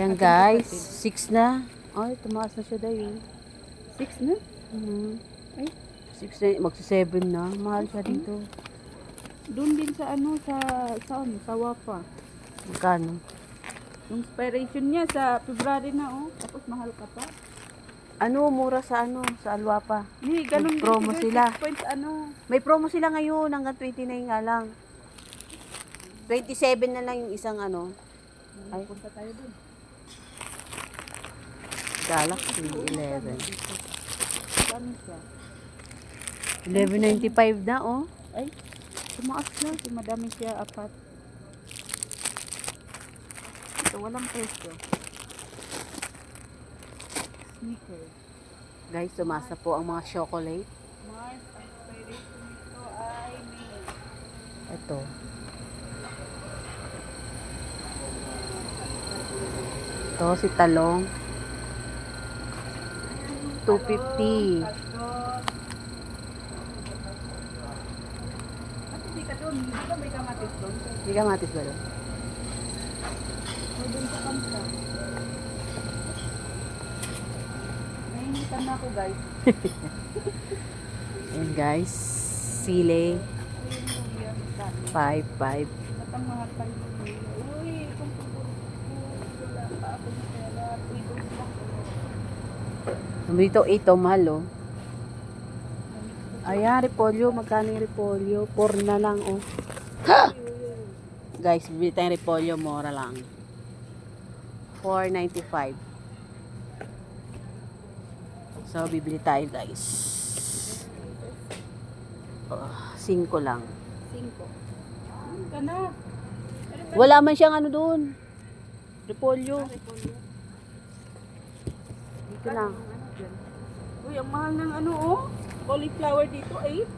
Ayan guys, 6 na. Ay, tumaas na siya dahil. 6 na? Ay, 6 na, magsi-7 na. Mahal siya dito. Doon din sa ano, sa Wapa. Magkano? Yung expiration niya sa February na tapos mahal ka pa. Ano, mura sa ano, sa Alwapa. May ganun din promo sila. 6 points May promo sila ngayon, hanggang 29 nga lang. 27 na lang yung isang ano. Ay, punta tayo doon. Galaxy 11. Kano siya? 11.95 na, oh. Ay, Tumaas na. kasi madami siya, 4. Ito, walang presyo. Sneaker. Guys, tumasa po ang mga chocolate. March, expiration nito ay May. Ito. Ito, si Talong. 250. Ba't hindi ka doon? Hindi ba may kamatis doon? Hindi ka matis ba doon? O doon sa kamsa. Nainitan na ako guys. Ayan guys. Sile. Ayun yung yan. 5.5. Ba't ang mahal pa yun? Uy, kung wala pa ako ng pera. Ito lang. Dito, ito, mahal, oh. Ayan, repolyo. Magkano yung repolyo? 4 na lang, oh. Guys, bili tayong repolyo. Mura lang. 4.95. So, bibili tayo, guys. 5 lang. 5. Ka na. Wala man siyang ano doon. Repolyo. Dito lang. Uy, ang mahal ng ano cauliflower dito, 8.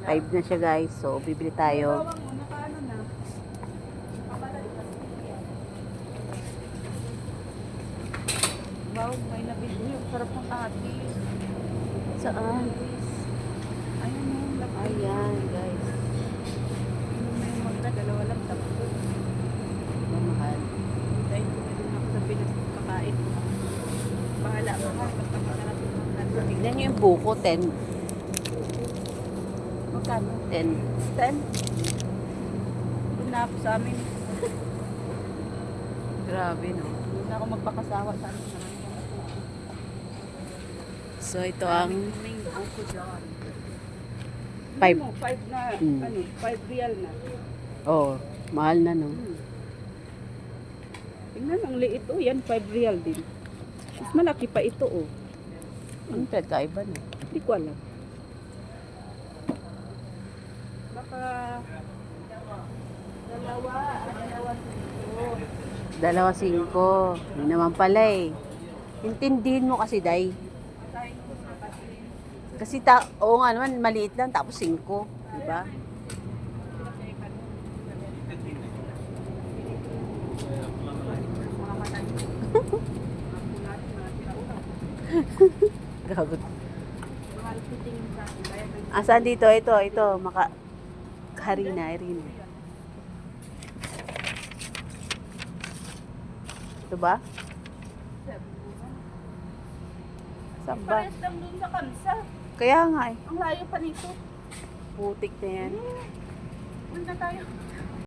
5 na siya, guys. So, bibili tayo. Bawang mo, nakaano na. Nakabalay ka. Wow, may nabili. Ang sarap ng atis. Saan? Ayun yung laki. Ayan, guys. Yung may magna, dalawa lang, 10. Mamahal. Dahil pumili na ako sa Pinas kakain. Bahala ka ha, basta masarap yung mga Tignan nyo yung buko, 10. Magkano? 10. 10? Doon na ako sa amin. Grabe, no? Doon na ako magpakasawa sa amin. So, ito ang May buko dyan. 5. 5 na, 5 real na. Oh, mahal na, no? Tingnan, ang liit yan, 5 real din. Mas malaki pa ito Ang pagkaiba, no? Hindi ko alam. Baka dalawa. 2.5. Hindi naman pala, eh. Intindihin mo kasi, Day. Kasi, oo nga naman, maliit lang, tapos 5. Diba? Gagot. Asan dito? Ito. Harina. Ito ba? Saan ba? Pares lang dun sa kamsa. Kaya nga, eh. Ang layo pa nito. Putik na yan. Punta tayo.